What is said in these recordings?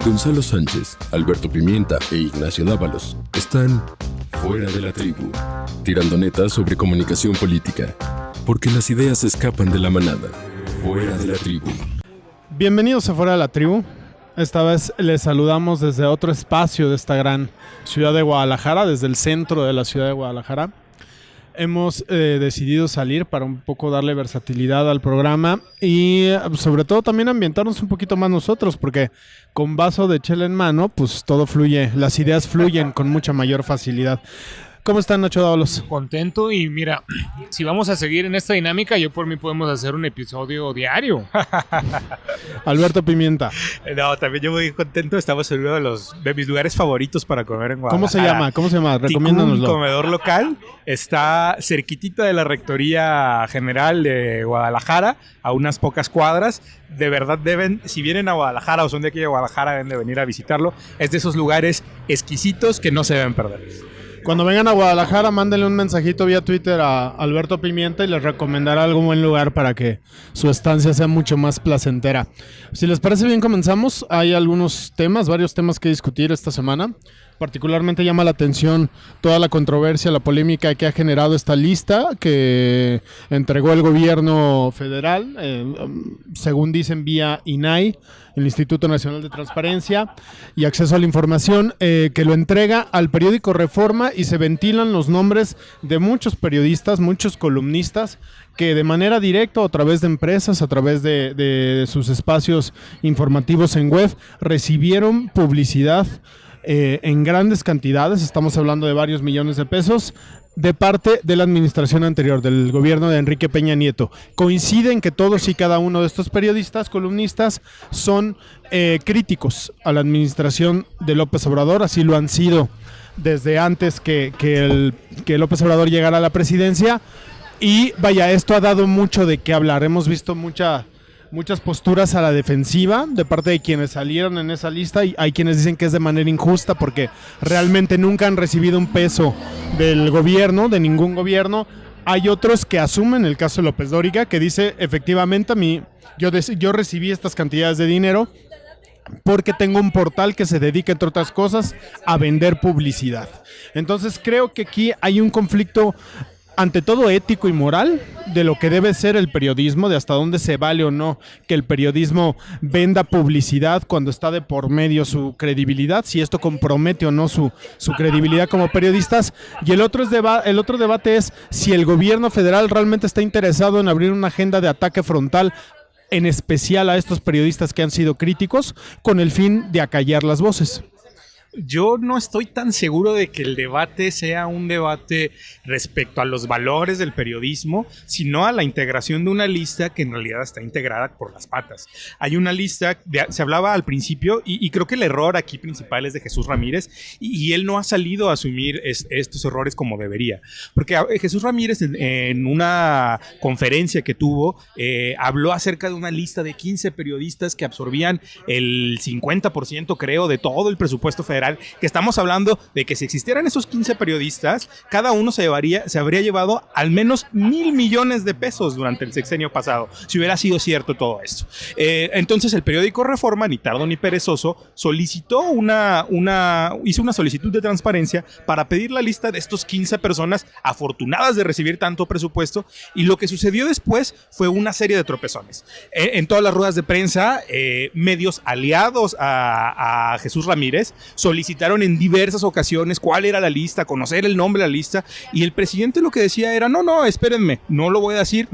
Gonzalo Sánchez, Alberto Pimienta e Ignacio Dávalos están fuera de la tribu, tirando netas sobre comunicación política, porque las ideas escapan de la manada. Fuera de la tribu. Bienvenidos a Fuera de la Tribu. Esta vez les saludamos desde otro espacio de esta gran ciudad de Guadalajara, desde el centro de la ciudad de Guadalajara. Hemos decidido salir para un poco darle versatilidad al programa y sobre todo también ambientarnos un poquito más nosotros, porque con vaso de chela en mano, pues todo fluye, las ideas fluyen con mucha mayor facilidad. ¿Cómo están, Nacho Dávalos? Contento, y mira, si vamos a seguir en esta dinámica, yo por mí podemos hacer un episodio diario. Alberto Pimienta. No, también yo muy contento. Estamos en uno de mis lugares favoritos para comer en Guadalajara. ¿Cómo se llama? Recomiéndanoslo. Un comedor local. Está cerquitita de la Rectoría General de Guadalajara, a unas pocas cuadras. De verdad si vienen a Guadalajara o son de aquí de Guadalajara, deben de venir a visitarlo. Es de esos lugares exquisitos que no se deben perder. Cuando vengan a Guadalajara, mándenle un mensajito vía Twitter a Alberto Pimienta y les recomendará algún buen lugar para que su estancia sea mucho más placentera. Si les parece bien, comenzamos. Hay varios temas que discutir esta semana. Particularmente llama la atención toda la controversia, la polémica que ha generado esta lista que entregó el gobierno federal, según dicen vía INAI, el Instituto Nacional de Transparencia y Acceso a la Información, que lo entrega al periódico Reforma, y se ventilan los nombres de muchos periodistas, muchos columnistas que de manera directa o a través de empresas, a través de sus espacios informativos en web, recibieron publicidad en grandes cantidades. Estamos hablando de varios millones de pesos de parte de la administración anterior, del gobierno de Enrique Peña Nieto. Coinciden que todos y cada uno de estos periodistas, columnistas, son críticos a la administración de López Obrador. Así lo han sido desde antes que López Obrador llegara a la presidencia. Y vaya, esto ha dado mucho de qué hablar. Hemos visto muchas posturas a la defensiva de parte de quienes salieron en esa lista, y hay quienes dicen que es de manera injusta porque realmente nunca han recibido un peso del gobierno, de ningún gobierno. Hay otros que asumen el caso de López Dóriga, que dice efectivamente yo recibí estas cantidades de dinero porque tengo un portal que se dedica, entre otras cosas, a vender publicidad. Entonces creo que aquí hay un conflicto ante todo ético y moral de lo que debe ser el periodismo, de hasta dónde se vale o no que el periodismo venda publicidad cuando está de por medio su credibilidad, si esto compromete o no su credibilidad como periodistas. Y el otro debate es si el gobierno federal realmente está interesado en abrir una agenda de ataque frontal, en especial a estos periodistas que han sido críticos, con el fin de acallar las voces. Yo no estoy tan seguro de que el debate sea un debate respecto a los valores del periodismo, sino a la integración de una lista que en realidad está integrada por las patas. Hay una lista, se hablaba al principio, y creo que el error aquí principal es de Jesús Ramírez, y él no ha salido a asumir estos errores como debería. Porque Jesús Ramírez en una conferencia que tuvo, habló acerca de una lista de 15 periodistas que absorbían el 50%, creo, de todo el presupuesto federal, que estamos hablando de que si existieran esos 15 periodistas, cada uno se habría llevado al menos 1,000 millones de pesos durante el sexenio pasado, si hubiera sido cierto todo esto. Entonces el periódico Reforma, ni tardo ni perezoso, hizo una solicitud de transparencia para pedir la lista de estos 15 personas afortunadas de recibir tanto presupuesto, y lo que sucedió después fue una serie de tropezones. En todas las ruedas de prensa, medios aliados a Jesús Ramírez solicitaron en diversas ocasiones cuál era la lista, conocer el nombre de la lista, y el presidente lo que decía era, no, espérenme, no lo voy a decir,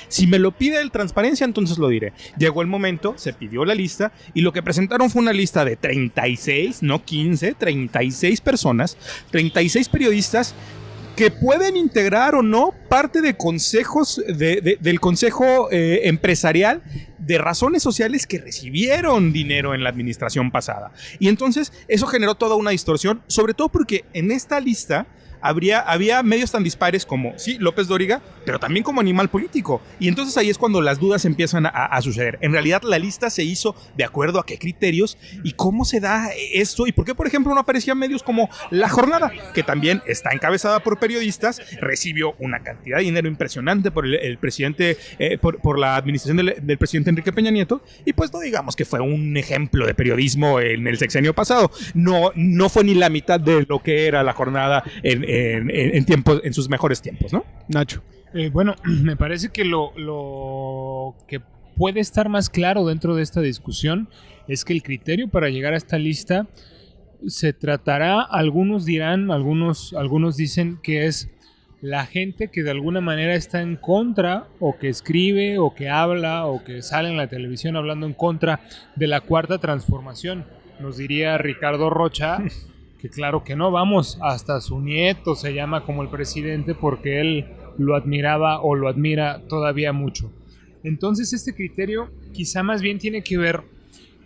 si me lo pide el transparencia, entonces lo diré. Llegó el momento, se pidió la lista, y lo que presentaron fue una lista de 36, no 15, 36 personas, 36 periodistas que pueden integrar o no parte de consejos del consejo empresarial de razones sociales que recibieron dinero en la administración pasada. Y entonces eso generó toda una distorsión, sobre todo porque en esta lista había medios tan dispares como, sí, López Dóriga, pero también como Animal Político. Y entonces ahí es cuando las dudas empiezan a suceder. En realidad la lista se hizo de acuerdo a qué criterios y cómo se da esto y por qué, por ejemplo, no aparecían medios como La Jornada, que también está encabezada por periodistas, recibió una cantidad de dinero impresionante por el presidente, por la administración del presidente Enrique Peña Nieto, y pues no digamos que fue un ejemplo de periodismo en el sexenio pasado. No fue ni la mitad de lo que era La Jornada en sus mejores tiempos, ¿no? Nacho. Bueno, me parece que lo que puede estar más claro dentro de esta discusión es que el criterio para llegar a esta lista se tratará, algunos dirán, algunos dicen que es la gente que de alguna manera está en contra, o que escribe, o que habla, o que sale en la televisión hablando en contra de la Cuarta Transformación. Nos diría Ricardo Rocha que claro que no, vamos, hasta su nieto se llama como el presidente porque él lo admiraba o lo admira todavía mucho. Entonces este criterio quizá más bien tiene que ver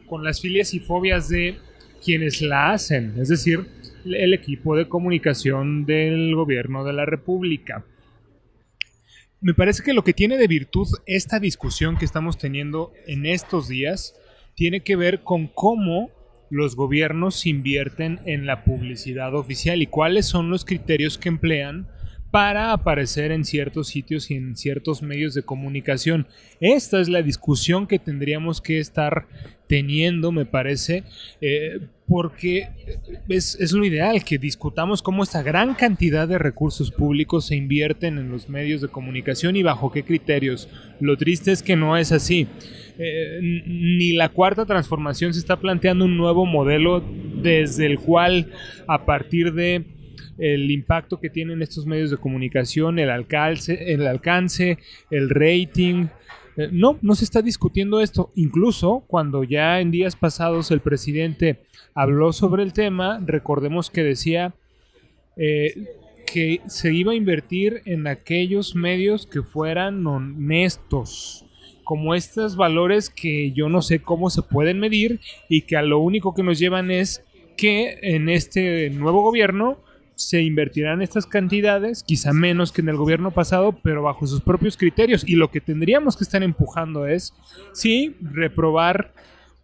con las filias y fobias de quienes la hacen, es decir, el equipo de comunicación del gobierno de la República. Me parece que lo que tiene de virtud esta discusión que estamos teniendo en estos días tiene que ver con cómo los gobiernos invierten en la publicidad oficial y cuáles son los criterios que emplean para aparecer en ciertos sitios y en ciertos medios de comunicación. Esta es la discusión que tendríamos que estar teniendo, me parece, porque es lo ideal que discutamos cómo esta gran cantidad de recursos públicos se invierten en los medios de comunicación y bajo qué criterios. Lo triste es que no es así. Ni la Cuarta Transformación se está planteando un nuevo modelo desde el cual, a partir de el impacto que tienen estos medios de comunicación, el alcance, el rating. No se está discutiendo esto. Incluso cuando ya en días pasados el presidente habló sobre el tema, recordemos que decía que se iba a invertir en aquellos medios que fueran honestos, como estos valores que yo no sé cómo se pueden medir y que a lo único que nos llevan es que en este nuevo gobierno se invertirán estas cantidades, quizá menos que en el gobierno pasado, pero bajo sus propios criterios. Y lo que tendríamos que estar empujando es, sí, reprobar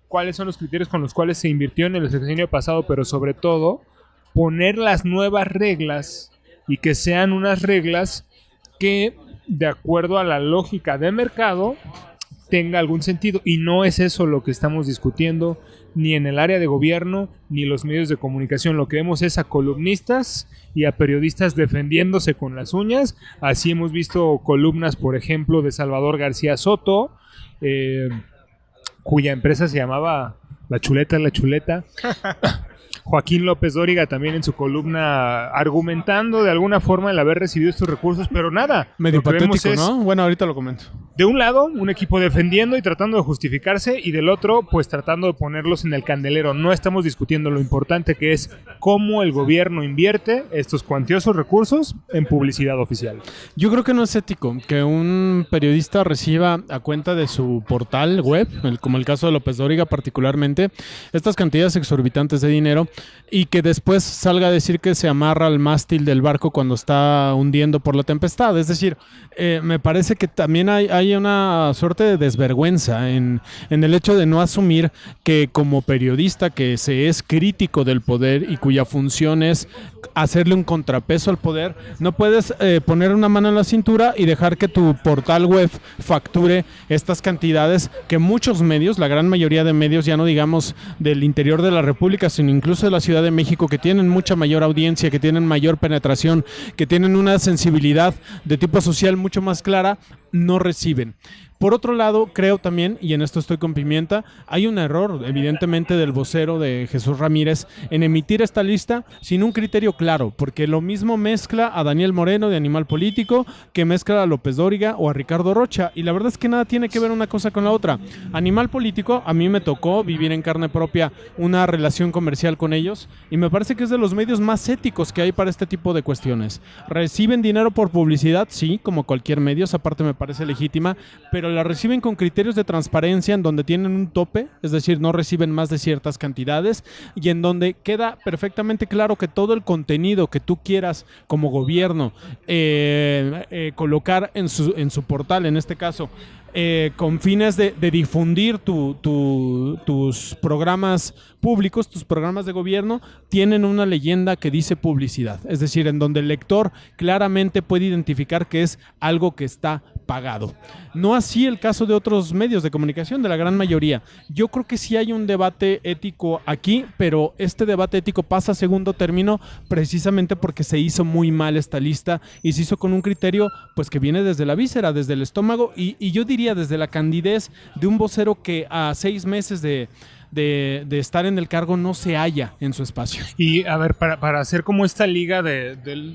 cuáles son los criterios con los cuales se invirtió en el sexenio pasado, pero sobre todo, poner las nuevas reglas y que sean unas reglas que, de acuerdo a la lógica de mercado, tenga algún sentido. Y no es eso lo que estamos discutiendo ni en el área de gobierno ni los medios de comunicación. Lo que vemos es a columnistas y a periodistas defendiéndose con las uñas. Así hemos visto columnas, por ejemplo, de Salvador García Soto, cuya empresa se llamaba La Chuleta. Joaquín López Dóriga también en su columna argumentando de alguna forma el haber recibido estos recursos, pero nada. Medio patético, ¿no? Bueno, ahorita lo comento. De un lado, un equipo defendiendo y tratando de justificarse, y del otro, pues tratando de ponerlos en el candelero. No estamos discutiendo lo importante que es cómo el gobierno invierte estos cuantiosos recursos en publicidad oficial. Yo creo que no es ético que un periodista reciba a cuenta de su portal web, como el caso de López Dóriga particularmente, estas cantidades exorbitantes de dinero y que después salga a decir que se amarra al mástil del barco cuando está hundiendo por la tempestad. Es decir, me parece que también hay una suerte de desvergüenza en el hecho de no asumir que como periodista que se es crítico del poder y cuya función es hacerle un contrapeso al poder, no puedes poner una mano en la cintura y dejar que tu portal web facture estas cantidades que muchos medios, la gran mayoría de medios, ya no digamos del interior de la República, sino incluso de la Ciudad de México, que tienen mucha mayor audiencia, que tienen mayor penetración, que tienen una sensibilidad de tipo social mucho más clara, no reciben. Por otro lado, creo también, y en esto estoy con Pimienta, hay un error evidentemente del vocero de Jesús Ramírez en emitir esta lista sin un criterio claro, porque lo mismo mezcla a Daniel Moreno de Animal Político que mezcla a López Dóriga o a Ricardo Rocha, y la verdad es que nada tiene que ver una cosa con la otra. Animal Político, a mí me tocó vivir en carne propia una relación comercial con ellos y me parece que es de los medios más éticos que hay para este tipo de cuestiones. ¿Reciben dinero por publicidad? Sí, como cualquier medio. Esa parte me parece parece legítima, pero la reciben con criterios de transparencia en donde tienen un tope, es decir, no reciben más de ciertas cantidades y en donde queda perfectamente claro que todo el contenido que tú quieras como gobierno colocar en su portal, en este caso, con fines de difundir tus programas públicos, tus programas de gobierno, tienen una leyenda que dice publicidad. Es decir, en donde el lector claramente puede identificar que es algo que está pagado. No así el caso de otros medios de comunicación, de la gran mayoría. Yo creo que sí hay un debate ético aquí, pero este debate ético pasa a segundo término precisamente porque se hizo muy mal esta lista y se hizo con un criterio pues que viene desde la víscera, desde el estómago y yo diría desde la candidez de un vocero que a 6 meses de estar en el cargo no se halla en su espacio. Y a ver, para hacer como esta liga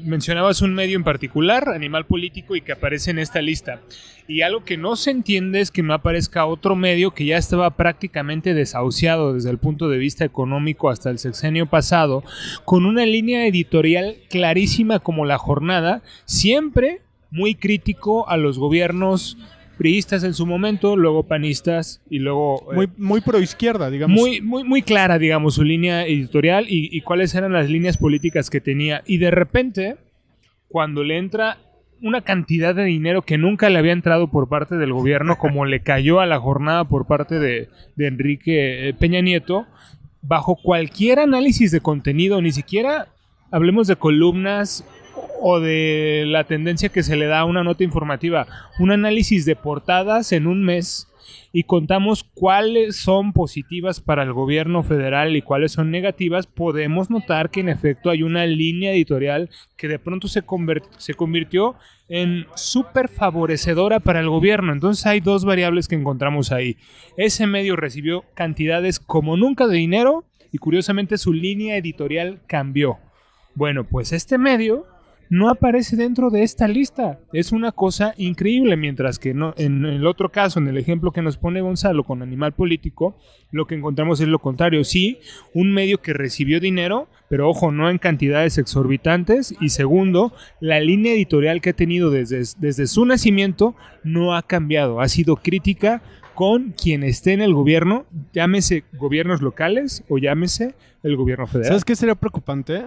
mencionabas un medio en particular, Animal Político, y que aparece en esta lista. Y algo que no se entiende es que no aparezca otro medio que ya estaba prácticamente desahuciado desde el punto de vista económico hasta el sexenio pasado, con una línea editorial clarísima como La Jornada, siempre muy crítico a los gobiernos priistas en su momento, luego panistas y luego... muy proizquierda, digamos. Muy clara, digamos, su línea editorial y cuáles eran las líneas políticas que tenía. Y de repente, cuando le entra una cantidad de dinero que nunca le había entrado por parte del gobierno, como le cayó a La Jornada por parte de Enrique Peña Nieto, bajo cualquier análisis de contenido, ni siquiera hablemos de columnas o de la tendencia que se le da a una nota informativa, un análisis de portadas en un mes y contamos cuáles son positivas para el gobierno federal y cuáles son negativas, podemos notar que en efecto hay una línea editorial que de pronto se convirtió en súper favorecedora para el gobierno. Entonces hay dos variables que encontramos ahí. Ese medio recibió cantidades como nunca de dinero y curiosamente su línea editorial cambió. Bueno, pues este medio no aparece dentro de esta lista. Es una cosa increíble, mientras que no, en el otro caso, en el ejemplo que nos pone Gonzalo con Animal Político, lo que encontramos es lo contrario. Sí, un medio que recibió dinero, pero ojo, no en cantidades exorbitantes. Y segundo, la línea editorial que ha tenido desde su nacimiento no ha cambiado. Ha sido crítica con quien esté en el gobierno, llámese gobiernos locales o llámese el gobierno federal. ¿Sabes qué sería preocupante?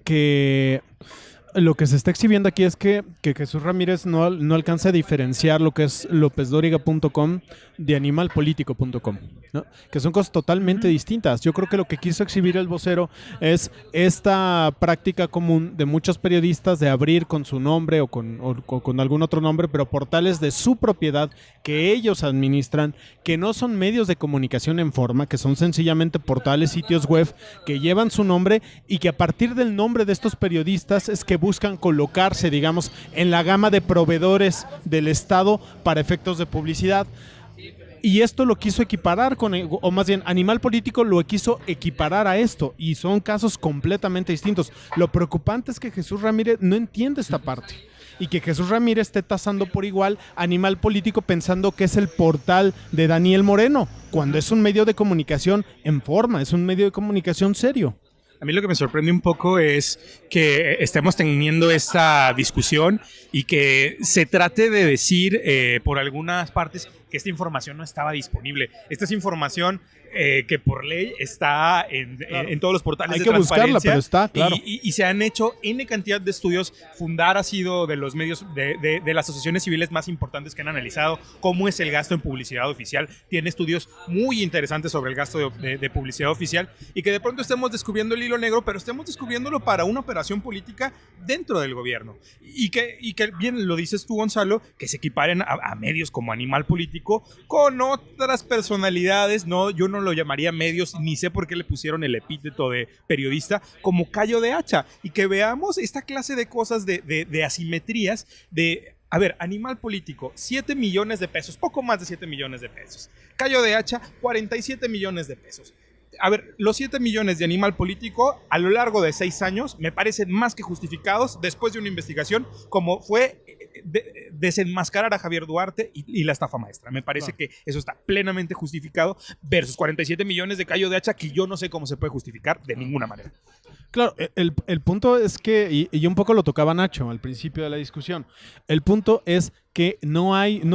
Que lo que se está exhibiendo aquí es que Jesús Ramírez no alcanza a diferenciar lo que es lopezdoriga.com de animalpolitico.com, ¿no? Que son cosas totalmente distintas. Yo creo que lo que quiso exhibir el vocero es esta práctica común de muchos periodistas de abrir con su nombre o con algún otro nombre, pero portales de su propiedad que ellos administran, que no son medios de comunicación en forma, que son sencillamente portales, sitios web que llevan su nombre y que a partir del nombre de estos periodistas es que buscan colocarse, digamos, en la gama de proveedores del Estado para efectos de publicidad. Y esto lo quiso equiparar o más bien Animal Político lo quiso equiparar a esto, y son casos completamente distintos. Lo preocupante es que Jesús Ramírez no entiende esta parte, y que Jesús Ramírez esté tasando por igual Animal Político pensando que es el portal de Daniel Moreno, cuando es un medio de comunicación en forma, es un medio de comunicación serio. A mí lo que me sorprende un poco es que estemos teniendo esta discusión y que se trate de decir por algunas partes que esta información no estaba disponible. Esta es información que por ley está en todos los portales de transparencia. Hay que buscarla, pero está, claro. Y se han hecho N cantidad de estudios. Fundar ha sido de los medios, de las asociaciones civiles más importantes que han analizado cómo es el gasto en publicidad oficial. Tiene estudios muy interesantes sobre el gasto de publicidad oficial, y que de pronto estemos descubriendo el hilo negro, pero estemos descubriéndolo para una operación política dentro del gobierno. Y que bien lo dices tú, Gonzalo, que se equiparen a medios como Animal Político con otras personalidades. No, yo no lo llamaría medios, ni sé por qué le pusieron el epíteto de periodista, como callo de hacha, y que veamos esta clase de cosas de asimetrías de... A ver, Animal Político, 7 millones de pesos, poco más de 7 millones de pesos. Callo de hacha, 47 millones de pesos. A ver, los 7 millones de Animal Político a lo largo de 6 años me parecen más que justificados después de una investigación como fue desenmascarar a Javier Duarte y la estafa maestra. Me parece que eso está plenamente justificado versus 47 millones de callo de hacha que yo no sé cómo se puede justificar de ninguna manera. Claro, el punto es que, y un poco lo tocaba Nacho al principio de la discusión, el punto es que no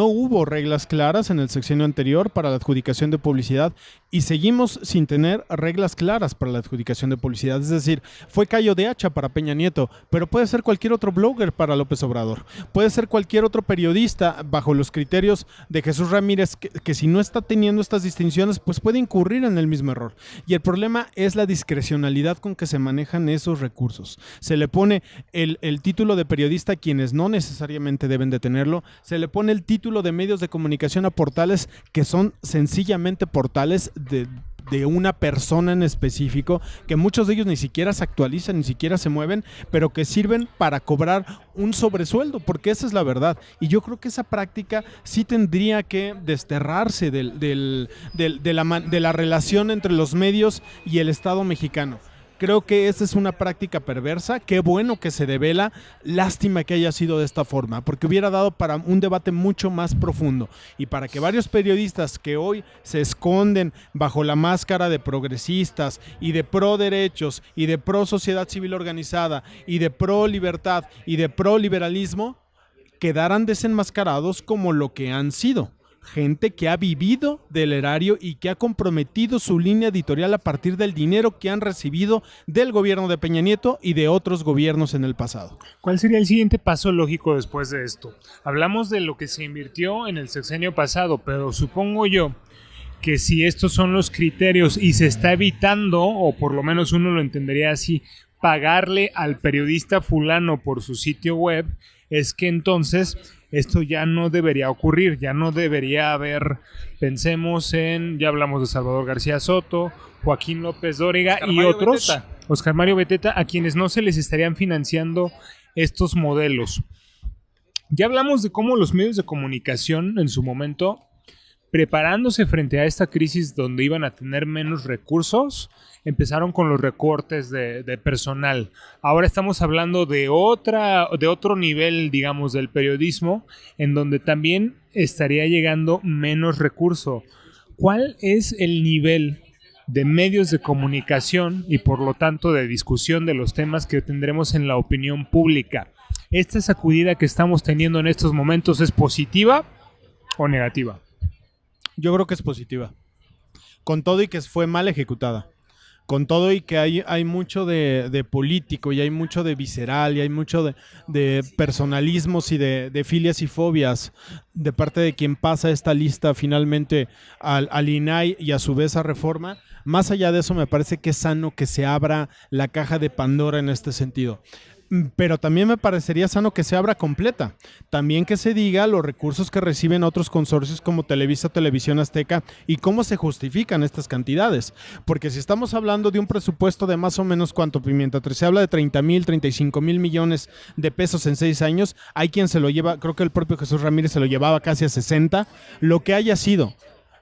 hubo reglas claras en el sexenio anterior para la adjudicación de publicidad y seguimos sin tener reglas claras para la adjudicación de publicidad. Es decir, fue callo de hacha para Peña Nieto, pero puede ser cualquier otro blogger para López Obrador. Puede ser cualquier otro periodista bajo los criterios de Jesús Ramírez que si no está teniendo estas distinciones, pues puede incurrir en el mismo error. Y el problema es la discrecionalidad con que se manejan esos recursos. Se le pone el título de periodista a quienes no necesariamente deben de tenerlo. Se le pone el título de medios de comunicación a portales que son sencillamente portales de una persona en específico, que muchos de ellos ni siquiera se actualizan, ni siquiera se mueven, pero que sirven para cobrar un sobresueldo, porque esa es la verdad. Y yo creo que esa práctica sí tendría que desterrarse de la relación entre los medios y el Estado mexicano. Creo que esa es una práctica perversa. Qué bueno que se devela. Lástima que haya sido de esta forma, porque hubiera dado para un debate mucho más profundo y para que varios periodistas que hoy se esconden bajo la máscara de progresistas y de pro derechos y de pro sociedad civil organizada y de pro libertad y de pro liberalismo quedaran desenmascarados como lo que han sido. Gente que ha vivido del erario y que ha comprometido su línea editorial a partir del dinero que han recibido del gobierno de Peña Nieto y de otros gobiernos en el pasado. ¿Cuál sería el siguiente paso lógico después de esto? Hablamos de lo que se invirtió en el sexenio pasado, pero supongo yo que si estos son los criterios y se está evitando, o por lo menos uno lo entendería así, pagarle al periodista fulano por su sitio web, es que entonces esto ya no debería ocurrir, ya no debería haber, pensemos en, ya hablamos de Salvador García Soto, Joaquín López Dóriga y otros, Oscar Mario Beteta, a quienes no se les estarían financiando estos modelos. Ya hablamos de cómo los medios de comunicación en su momento, preparándose frente a esta crisis donde iban a tener menos recursos, empezaron con los recortes de personal. Ahora estamos hablando de otro nivel, digamos, del periodismo, en donde también estaría llegando menos recurso. ¿Cuál es el nivel de medios de comunicación y por lo tanto de discusión de los temas que tendremos en la opinión pública? ¿Esta sacudida que estamos teniendo en estos momentos es positiva o negativa? Yo creo que es positiva. Con todo y que fue mal ejecutada. Con todo y que hay mucho de político y hay mucho de visceral y hay mucho de personalismos y de filias y fobias de parte de quien pasa esta lista finalmente al INAI y a su vez a Reforma. Más allá de eso, me parece que es sano que se abra la caja de Pandora en este sentido. Pero también me parecería sano que se abra completa. También que se diga los recursos que reciben otros consorcios como Televisa, Televisión Azteca y cómo se justifican estas cantidades. Porque si estamos hablando de un presupuesto de más o menos ¿cuánto, Pimienta? Se habla de 30,000, 35,000 millones de pesos en 6 años. Hay quien se lo lleva, creo que el propio Jesús Ramírez se lo llevaba casi a 60. Lo que haya sido.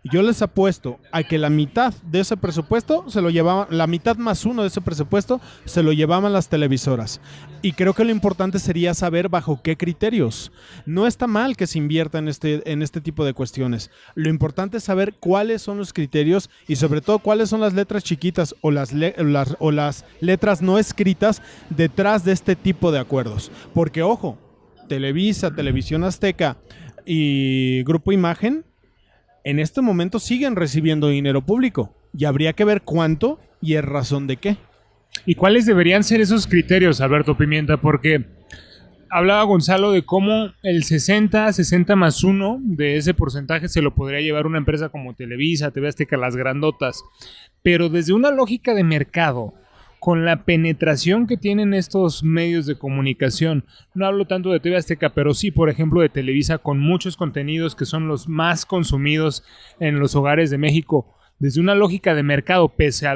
Yo les apuesto a que la mitad de ese presupuesto se lo llevaban, la mitad más uno de ese presupuesto se lo llevaban las televisoras. Y creo que lo importante sería saber bajo qué criterios. No está mal que se invierta en este tipo de cuestiones. Lo importante es saber cuáles son los criterios y sobre todo cuáles son las letras chiquitas o las letras no escritas detrás de este tipo de acuerdos. Porque, ojo, Televisa, Televisión Azteca y Grupo Imagen en este momento siguen recibiendo dinero público y habría que ver cuánto y en razón de qué. ¿Y cuáles deberían ser esos criterios, Alberto Pimienta? Porque hablaba Gonzalo de cómo el 60 más 1 de ese porcentaje se lo podría llevar una empresa como Televisa, TV Azteca, las grandotas. Pero desde una lógica de mercado, con la penetración que tienen estos medios de comunicación, no hablo tanto de TV Azteca, pero sí, por ejemplo, de Televisa, con muchos contenidos que son los más consumidos en los hogares de México, desde una lógica de mercado, pese a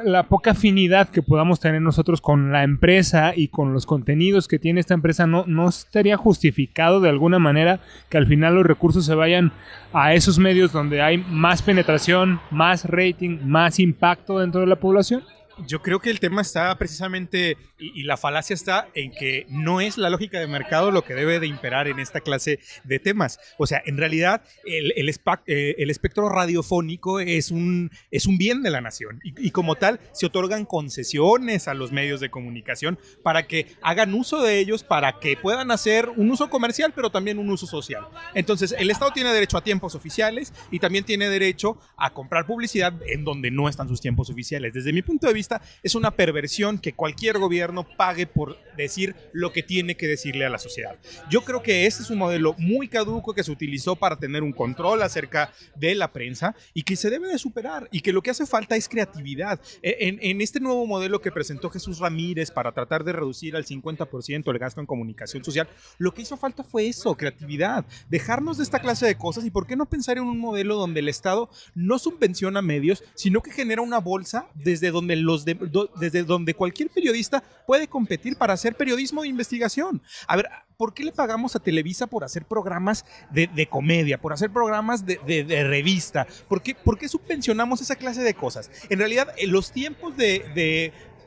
la poca afinidad que podamos tener nosotros con la empresa y con los contenidos que tiene esta empresa, no estaría justificado de alguna manera que al final los recursos se vayan a esos medios donde hay más penetración, más rating, más impacto dentro de la población. Yo creo que el tema está precisamente, y la falacia está en que no es la lógica de mercado lo que debe de imperar en esta clase de temas. O sea, en realidad el espectro radiofónico es un bien de la nación y como tal se otorgan concesiones a los medios de comunicación para que hagan uso de ellos, para que puedan hacer un uso comercial, pero también un uso social. Entonces, el Estado tiene derecho a tiempos oficiales y también tiene derecho a comprar publicidad en donde no están sus tiempos oficiales. Desde mi punto de vista, es una perversión que cualquier gobierno pague por decir lo que tiene que decirle a la sociedad. Yo creo que este es un modelo muy caduco que se utilizó para tener un control acerca de la prensa y que se debe de superar, y que lo que hace falta es creatividad. En este nuevo modelo que presentó Jesús Ramírez para tratar de reducir al 50% el gasto en comunicación social, lo que hizo falta fue eso, creatividad, dejarnos de esta clase de cosas. Y por qué no pensar en un modelo donde el Estado no subvenciona medios, sino que genera una bolsa desde donde cualquier periodista puede competir para hacer periodismo de investigación. A ver, ¿por qué le pagamos a Televisa por hacer programas de comedia, por hacer programas de revista? ¿Por qué subvencionamos esa clase de cosas? En realidad, los tiempos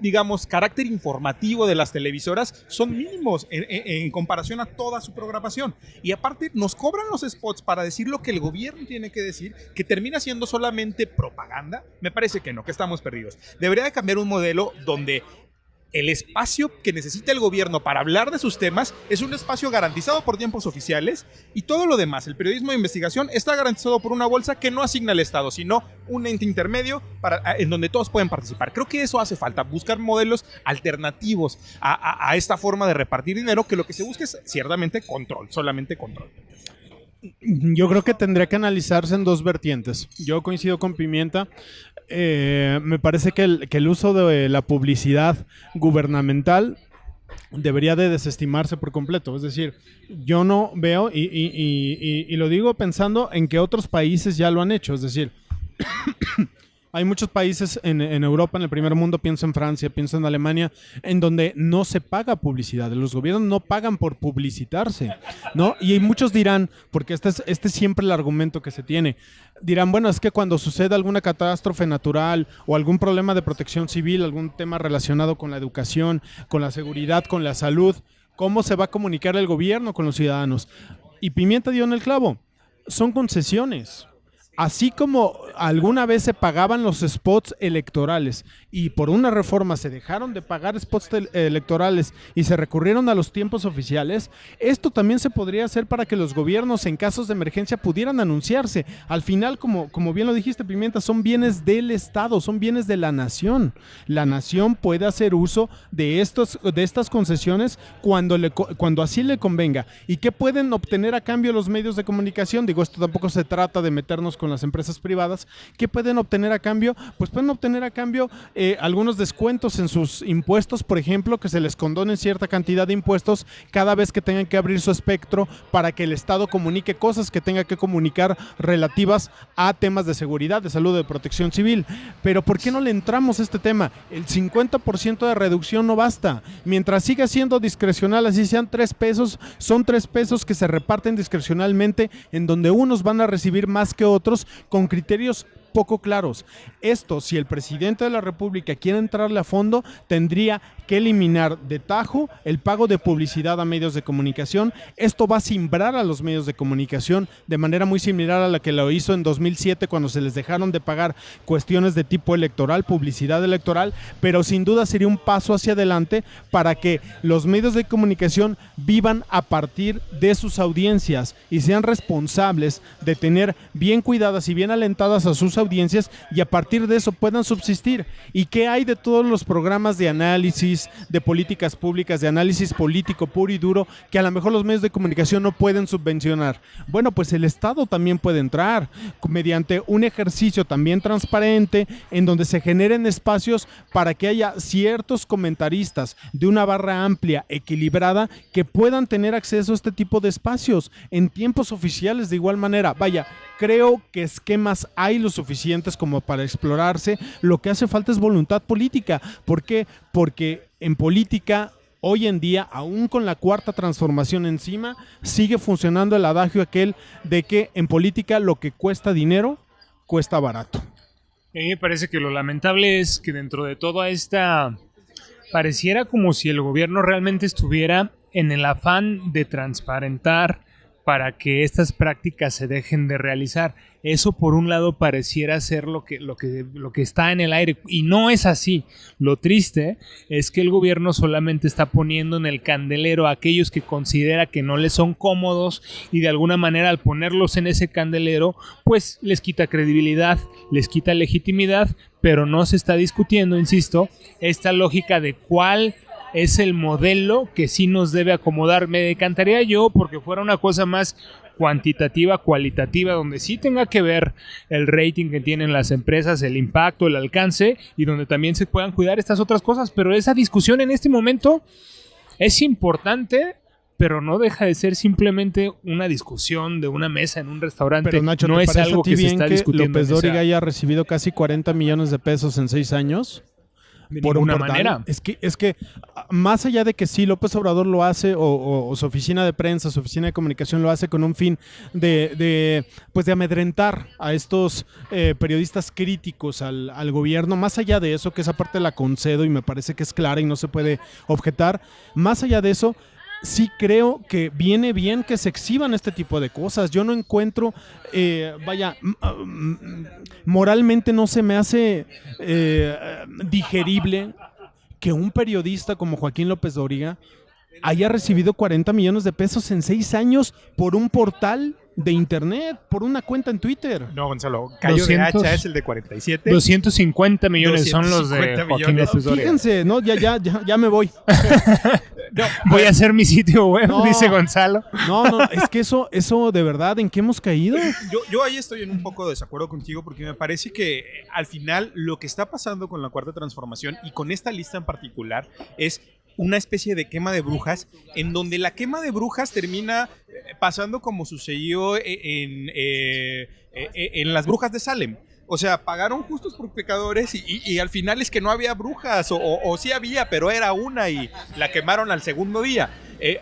digamos, carácter informativo de las televisoras son mínimos en comparación a toda su programación. Y aparte nos cobran los spots para decir lo que el gobierno tiene que decir, que termina siendo solamente propaganda. Me parece que no, que estamos perdidos. Debería de cambiar un modelo donde el espacio que necesita el gobierno para hablar de sus temas es un espacio garantizado por tiempos oficiales, y todo lo demás, el periodismo de investigación, está garantizado por una bolsa que no asigna el Estado, sino un ente intermedio en donde todos pueden participar. Creo que eso hace falta, buscar modelos alternativos a esta forma de repartir dinero, que lo que se busca es ciertamente control, solamente control. Yo creo que tendría que analizarse en dos vertientes. Yo coincido con Pimienta. Me parece que el uso de la publicidad gubernamental debería de desestimarse por completo. Es decir, yo no veo, y lo digo pensando en que otros países ya lo han hecho. Es decir, hay muchos países en Europa, en el primer mundo, pienso en Francia, pienso en Alemania, en donde no se paga publicidad. Los gobiernos no pagan por publicitarse, ¿no? Y muchos dirán, porque este es siempre el argumento que se tiene, dirán, bueno, es que cuando sucede alguna catástrofe natural o algún problema de protección civil, algún tema relacionado con la educación, con la seguridad, con la salud, ¿cómo se va a comunicar el gobierno con los ciudadanos? Y Pimienta dio en el clavo, son concesiones. Así como alguna vez se pagaban los spots electorales y por una reforma se dejaron de pagar spots electorales y se recurrieron a los tiempos oficiales, esto también se podría hacer para que los gobiernos en casos de emergencia pudieran anunciarse. Al final, como bien lo dijiste, Pimienta, son bienes del Estado, son bienes de la nación. La nación puede hacer uso de estas concesiones cuando así le convenga. ¿Y qué pueden obtener a cambio los medios de comunicación? Digo, esto tampoco se trata de meternos con las empresas privadas. ¿Qué pueden obtener a cambio? Pues pueden obtener a cambio algunos descuentos en sus impuestos, por ejemplo, que se les condonen cierta cantidad de impuestos cada vez que tengan que abrir su espectro para que el Estado comunique cosas que tenga que comunicar relativas a temas de seguridad, de salud, de protección civil. Pero ¿por qué no le entramos a este tema? El 50% de reducción no basta. Mientras siga siendo discrecional, así sean 3 pesos, son 3 pesos que se reparten discrecionalmente, en donde unos van a recibir más que otros, con criterios poco claros. Esto, si el presidente de la República quiere entrarle a fondo, tendría que eliminar de tajo el pago de publicidad a medios de comunicación. Esto va a simbrar a los medios de comunicación de manera muy similar a la que lo hizo en 2007, cuando se les dejaron de pagar cuestiones de tipo electoral, publicidad electoral, pero sin duda sería un paso hacia adelante para que los medios de comunicación vivan a partir de sus audiencias y sean responsables de tener bien cuidadas y bien alentadas a sus audiencias, y a partir de eso puedan subsistir. ¿Y qué hay de todos los programas de análisis, de políticas públicas, de análisis político puro y duro, que a lo mejor los medios de comunicación no pueden subvencionar? Bueno, pues el Estado también puede entrar mediante un ejercicio también transparente, en donde se generen espacios para que haya ciertos comentaristas de una barra amplia, equilibrada, que puedan tener acceso a este tipo de espacios en tiempos oficiales de igual manera. Vaya, creo que esquemas hay lo suficientes como para explorarse. Lo que hace falta es voluntad política. ¿Por qué? Porque en política, hoy en día, aún con la cuarta transformación encima, sigue funcionando el adagio aquel de que en política lo que cuesta dinero, cuesta barato. A mí me parece que lo lamentable es que dentro de toda esta... Pareciera como si el gobierno realmente estuviera en el afán de transparentar para que estas prácticas se dejen de realizar. Eso por un lado pareciera ser lo que está en el aire y no es así. Lo triste es que el gobierno solamente está poniendo en el candelero a aquellos que considera que no les son cómodos y de alguna manera al ponerlos en ese candelero pues les quita credibilidad, les quita legitimidad, pero no se está discutiendo, insisto, esta lógica de cuál es el modelo que sí nos debe acomodar. Me decantaría yo porque fuera una cosa más cuantitativa, cualitativa, donde sí tenga que ver el rating que tienen las empresas, el impacto, el alcance, y donde también se puedan cuidar estas otras cosas. Pero esa discusión en este momento es importante, pero no deja de ser simplemente una discusión de una mesa en un restaurante. Pero Nacho, no ¿te es parece algo a ti que se bien está que discutiendo López en esa- Dóriga haya recibido casi 40 millones de pesos en 6 años? de Por ninguna un portal? manera. Es que más allá de que sí, López Obrador lo hace, o su oficina de prensa, su oficina de comunicación lo hace con un fin pues de amedrentar a estos periodistas críticos al gobierno. Más allá de eso, que esa parte la concedo y me parece que es clara y no se puede objetar. Más allá de eso, sí creo que viene bien que se exhiban este tipo de cosas. Yo no encuentro, moralmente no se me hace digerible que un periodista como Joaquín López Dóriga haya recibido 40 millones de pesos en 6 años por un portal de internet, por una cuenta en Twitter. No, Gonzalo, Cayo 200, de Hacha es el de 47. 250 millones son los de 250 Joaquín millones. López Dóriga. Fíjense, no, ya me voy. No, Voy a hacer mi sitio web, No. dice Gonzalo. No, es que eso de verdad, ¿en qué hemos caído? Yo ahí estoy en un poco de desacuerdo contigo porque me parece que al final lo que está pasando con la Cuarta Transformación y con esta lista en particular es una especie de quema de brujas en donde la quema de brujas termina pasando como sucedió en las brujas de Salem. O sea, pagaron justos por pecadores y al final es que no había brujas o sí había, pero era una y la quemaron al segundo día.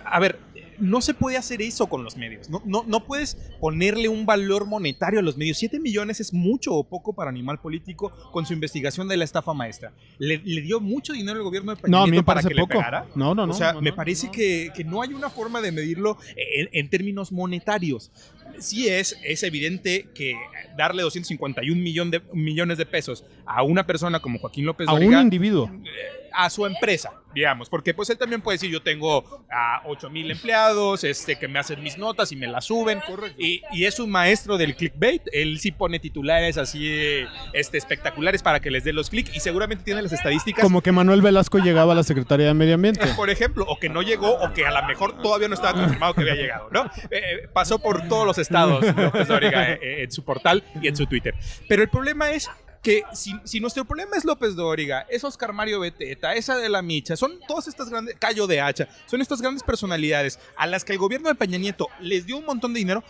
A ver, no se puede hacer eso con los medios. No puedes ponerle un valor monetario a los medios. 7 millones es mucho o poco para Animal Político con su investigación de la estafa maestra. ¿Le dio mucho dinero al gobierno de Peña No, a mí Nieto me para parece que poco. le pegara? No. O sea, no, me no, parece no. que no hay una forma de medirlo en términos monetarios. Sí es evidente que darle 251 millones de pesos a una persona como Joaquín López A un Dóriga, individuo. a su empresa, digamos, porque pues él también puede decir, yo tengo a 8,000 empleados, que me hacen mis notas y me las suben, y es un maestro del clickbait, él sí pone titulares así espectaculares para que les dé los clics y seguramente tiene las estadísticas. Como que Manuel Velasco llegaba a la Secretaría de Medio Ambiente. Por ejemplo, o que no llegó, o que a lo mejor todavía no estaba confirmado que había llegado, ¿no? Pasó por todos los estados López Dóriga en su portal y en su Twitter. Pero el problema es que si nuestro problema es López Dóriga, es Oscar Mario Beteta, esa de la Micha, son todas estas grandes, Cayo de Hacha, son estas grandes personalidades a las que el gobierno de Peña Nieto les dio un montón de dinero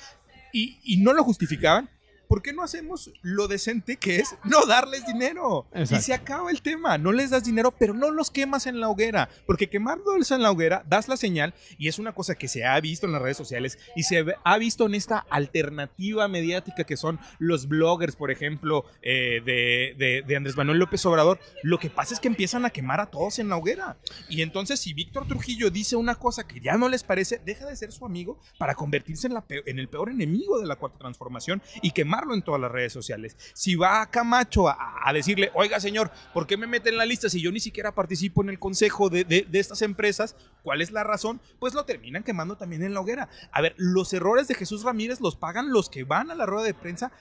y no lo justificaban. ¿Por qué no hacemos lo decente que es no darles dinero? Exacto. Y se acaba el tema. No les das dinero, pero no los quemas en la hoguera. Porque quemarlos en la hoguera, das la señal, y es una cosa que se ha visto en las redes sociales y se ha visto en esta alternativa mediática que son los bloggers, por ejemplo, de Andrés Manuel López Obrador. Lo que pasa es que empiezan a quemar a todos en la hoguera. Y entonces, si Víctor Trujillo dice una cosa que ya no les parece, deja de ser su amigo para convertirse en el peor enemigo de la Cuarta Transformación y quemar en todas las redes sociales. Si va a Camacho a decirle, oiga señor, ¿por qué me mete en la lista si yo ni siquiera participo en el consejo de estas empresas? ¿Cuál es la razón? Pues lo terminan quemando también en la hoguera. A ver, los errores de Jesús Ramírez los pagan los que van a la rueda de prensa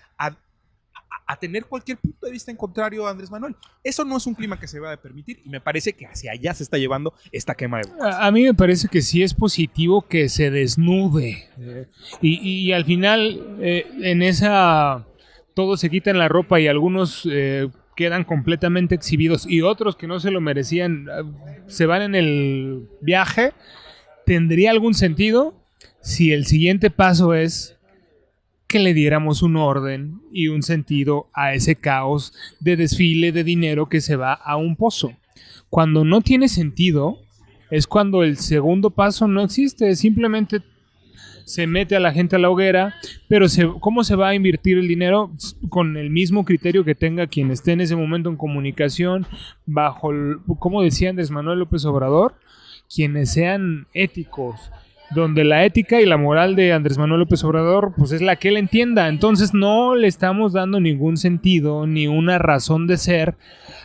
a tener cualquier punto de vista en contrario a Andrés Manuel. Eso no es un clima que se va a permitir y me parece que hacia allá se está llevando esta quema de brujas. A mí me parece que sí es positivo que se desnude. Y al final, en esa. Todos se quitan la ropa y algunos quedan completamente exhibidos y otros que no se lo merecían se van en el viaje. ¿Tendría algún sentido si el siguiente paso es que le diéramos un orden y un sentido a ese caos de desfile de dinero que se va a un pozo? Cuando no tiene sentido es cuando el segundo paso no existe, simplemente se mete a la gente a la hoguera, pero ¿cómo se va a invertir el dinero? Con el mismo criterio que tenga quien esté en ese momento en comunicación, bajo, como decía Andrés Manuel López Obrador, quienes sean éticos, donde la ética y la moral de Andrés Manuel López Obrador pues es la que él entienda. Entonces no le estamos dando ningún sentido ni una razón de ser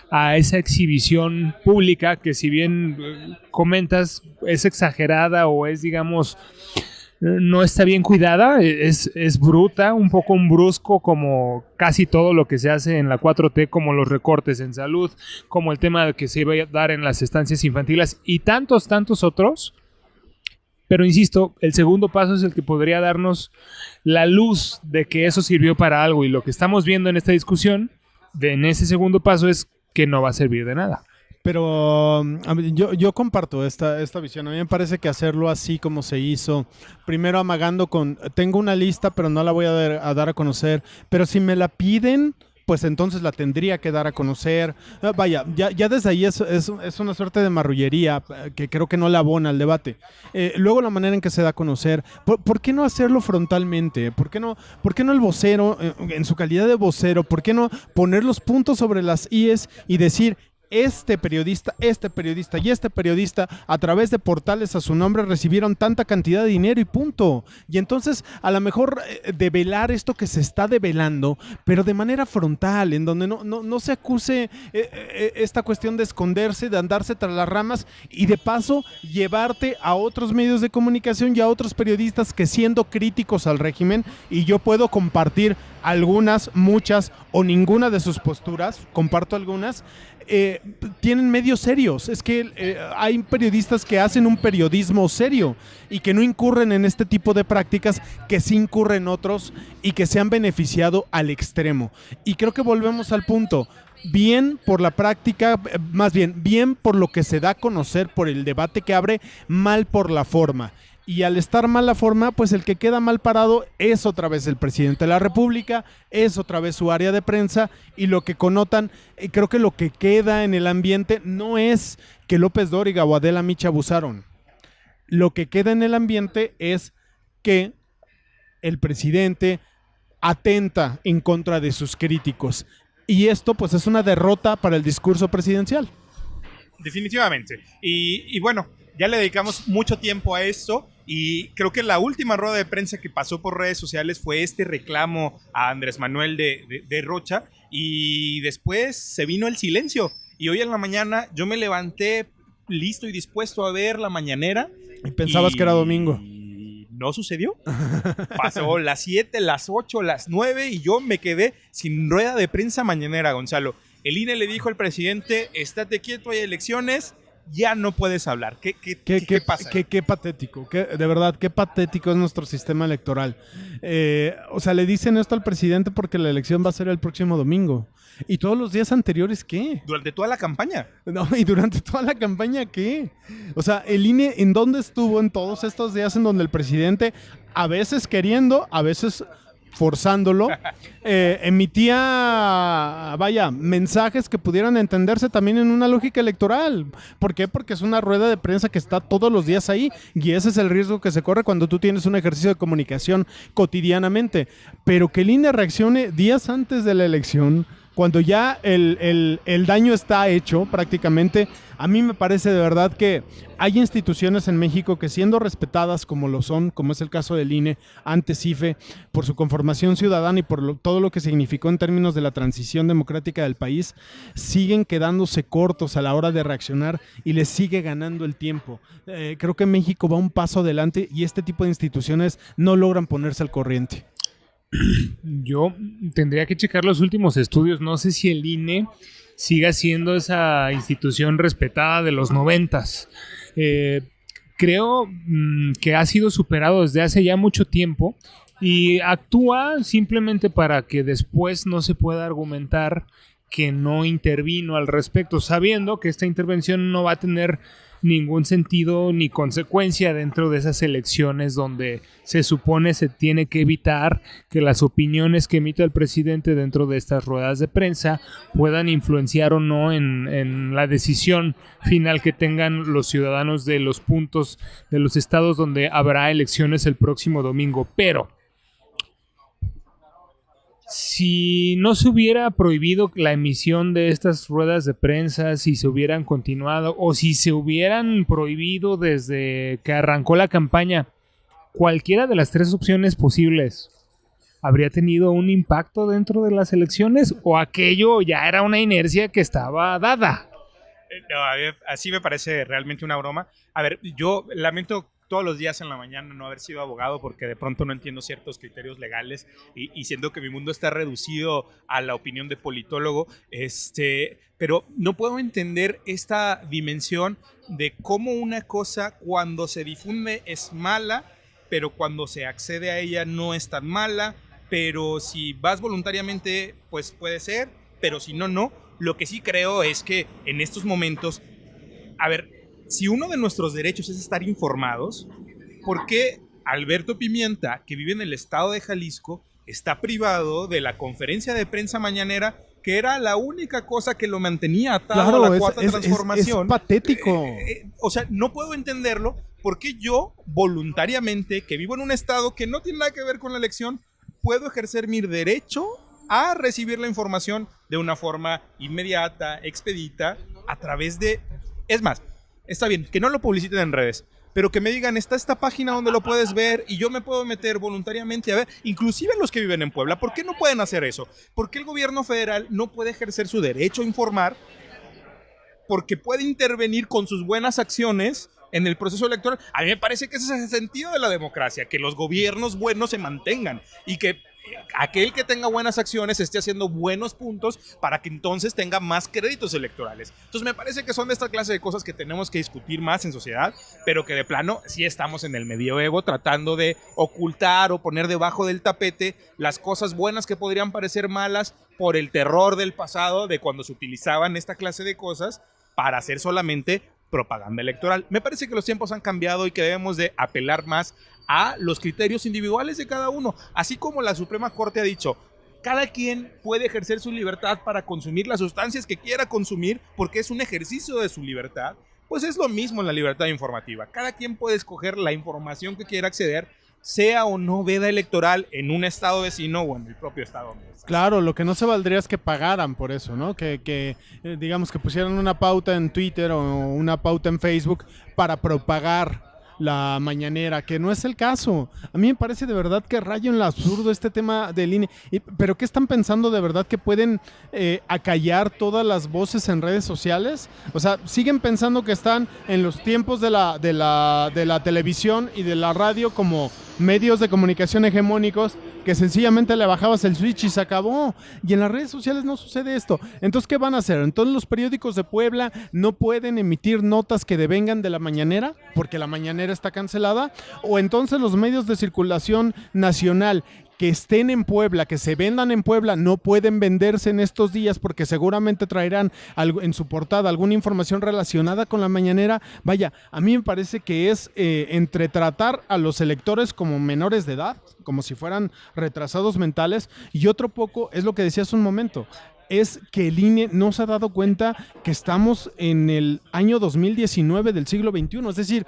a esa exhibición pública que, si bien comentas, es exagerada o es, digamos, no está bien cuidada, es bruta, un poco un brusco, como casi todo lo que se hace en la 4T, como los recortes en salud, como el tema de que se iba a dar en las estancias infantiles y tantos otros. Pero insisto, el segundo paso es el que podría darnos la luz de que eso sirvió para algo, y lo que estamos viendo en esta discusión, en ese segundo paso, es que no va a servir de nada. Pero yo comparto esta visión. A mí me parece que hacerlo así como se hizo, primero amagando con, tengo una lista pero no la voy a dar a conocer, pero si me la piden, pues entonces la tendría que dar a conocer. Vaya, ya desde ahí es una suerte de marrullería que creo que no le abona al debate. Luego la manera en que se da a conocer, ¿por qué no hacerlo frontalmente? ¿Por qué no el vocero, en su calidad de vocero, por qué no poner los puntos sobre las íes y decir: este periodista y este periodista, a través de portales a su nombre, recibieron tanta cantidad de dinero y punto? Y entonces, a lo mejor, develar esto que se está develando, pero de manera frontal, en donde no se acuse esta cuestión de esconderse, de andarse tras las ramas, y de paso llevarte a otros medios de comunicación y a otros periodistas que, siendo críticos al régimen, y yo puedo compartir algunas, muchas o ninguna de sus posturas, comparto algunas, tienen medios serios. Es que hay periodistas que hacen un periodismo serio y que no incurren en este tipo de prácticas que sí incurren otros y que se han beneficiado al extremo. Y creo que volvemos al punto. Bien por la práctica, más bien por lo que se da a conocer, por el debate que abre, mal por la forma. Y al estar mal la forma, pues el que queda mal parado es otra vez el presidente de la República, es otra vez su área de prensa, y lo que connotan, creo que lo que queda en el ambiente no es que López Dóriga o Adela Micha abusaron. Lo que queda en el ambiente es que el presidente atenta en contra de sus críticos. Y esto pues es una derrota para el discurso presidencial. Definitivamente. Y bueno, ya le dedicamos mucho tiempo a esto, y creo que la última rueda de prensa que pasó por redes sociales fue este reclamo a Andrés Manuel de Rocha, y después se vino el silencio. Y hoy en la mañana yo me levanté listo y dispuesto a ver la mañanera. ¿Y pensabas que era domingo? Y no sucedió. Pasó las 7, las 8, las 9 y yo me quedé sin rueda de prensa mañanera, Gonzalo. El INE le dijo al presidente: estate quieto, hay elecciones, ya no puedes hablar. ¿Qué pasa? Qué patético, de verdad, qué patético es nuestro sistema electoral. O sea, le dicen esto al presidente porque la elección va a ser el próximo domingo. ¿Y todos los días anteriores qué? Durante toda la campaña. No, ¿y durante toda la campaña qué? O sea, el INE, ¿en dónde estuvo en todos estos días en donde el presidente, a veces queriendo, a veces forzándolo, emitía, mensajes que pudieran entenderse también en una lógica electoral? ¿Por qué? Porque es una rueda de prensa que está todos los días ahí, y ese es el riesgo que se corre cuando tú tienes un ejercicio de comunicación cotidianamente. Pero que el INE reaccione días antes de la elección, cuando ya el daño está hecho prácticamente, a mí me parece de verdad que hay instituciones en México que, siendo respetadas como lo son, como es el caso del INE, antes IFE, por su conformación ciudadana y por todo lo que significó en términos de la transición democrática del país, siguen quedándose cortos a la hora de reaccionar y les sigue ganando el tiempo. Creo que México va un paso adelante y este tipo de instituciones no logran ponerse al corriente. Yo tendría que checar los últimos estudios. No sé si el INE siga siendo esa institución respetada de los 90s. Creo que ha sido superado desde hace ya mucho tiempo y actúa simplemente para que después no se pueda argumentar que no intervino al respecto, sabiendo que esta intervención no va a tener ningún sentido ni consecuencia dentro de esas elecciones donde se supone se tiene que evitar que las opiniones que emita el presidente dentro de estas ruedas de prensa puedan influenciar o no en la decisión final que tengan los ciudadanos de los puntos de los estados donde habrá elecciones el próximo domingo. Pero si no se hubiera prohibido la emisión de estas ruedas de prensa, si se hubieran continuado o si se hubieran prohibido desde que arrancó la campaña, cualquiera de las tres opciones posibles, ¿habría tenido un impacto dentro de las elecciones o aquello ya era una inercia que estaba dada? No, a ver, así me parece realmente una broma. A ver, yo lamento todos los días en la mañana no haber sido abogado porque de pronto no entiendo ciertos criterios legales y siento que mi mundo está reducido a la opinión de politólogo, pero no puedo entender esta dimensión de cómo una cosa cuando se difunde es mala, pero cuando se accede a ella no es tan mala, pero si vas voluntariamente pues puede ser, pero si no, no. Lo que sí creo es que en estos momentos, a ver, si uno de nuestros derechos es estar informados, ¿por qué Alberto Pimienta, que vive en el estado de Jalisco, está privado de la conferencia de prensa mañanera, que era la única cosa que lo mantenía atado a la cuarta transformación? Es patético. O sea, no puedo entenderlo. ¿Por qué yo, voluntariamente, que vivo en un estado que no tiene nada que ver con la elección, puedo ejercer mi derecho a recibir la información de una forma inmediata, expedita, a través de... Es más, está bien, que no lo publiciten en redes, pero que me digan, está esta página donde lo puedes ver y yo me puedo meter voluntariamente a ver, inclusive los que viven en Puebla. ¿Por qué no pueden hacer eso? ¿Por qué el gobierno federal no puede ejercer su derecho a informar? Porque puede intervenir con sus buenas acciones en el proceso electoral. A mí me parece que ese es el sentido de la democracia, que los gobiernos buenos se mantengan y que aquel que tenga buenas acciones esté haciendo buenos puntos para que entonces tenga más créditos electorales. Entonces me parece que son de esta clase de cosas que tenemos que discutir más en sociedad, pero que de plano sí estamos en el medioevo tratando de ocultar o poner debajo del tapete las cosas buenas que podrían parecer malas por el terror del pasado, de cuando se utilizaban esta clase de cosas para hacer solamente propaganda electoral. Me parece que los tiempos han cambiado y que debemos de apelar más a los criterios individuales de cada uno, así como la Suprema Corte ha dicho, cada quien puede ejercer su libertad para consumir las sustancias que quiera consumir porque es un ejercicio de su libertad. Pues es lo mismo en la libertad informativa, cada quien puede escoger la información que quiera acceder, sea o no veda electoral en un estado vecino o en el propio estado. Claro, lo que no se valdría es que pagaran por eso, ¿no? Que digamos que pusieran una pauta en Twitter o una pauta en Facebook para propagar la mañanera, que no es el caso. A mí me parece de verdad que raya en lo absurdo este tema del INE. ¿Pero qué están pensando de verdad? ¿Que pueden acallar todas las voces en redes sociales? O sea, siguen pensando que están en los tiempos de la televisión y de la radio como medios de comunicación hegemónicos, que sencillamente le bajabas el switch y se acabó. Y en las redes sociales no sucede esto. Entonces, ¿qué van a hacer? Entonces, los periódicos de Puebla no pueden emitir notas que devengan de la mañanera, porque la mañanera está cancelada. O entonces los medios de circulación nacional que estén en Puebla, que se vendan en Puebla, no pueden venderse en estos días porque seguramente traerán en su portada alguna información relacionada con la mañanera. Vaya, a mí me parece que es entre tratar a los electores como menores de edad, como si fueran retrasados mentales, y otro poco es lo que decía hace un momento, es que el INE no se ha dado cuenta que estamos en el año 2019 del siglo XXI, es decir,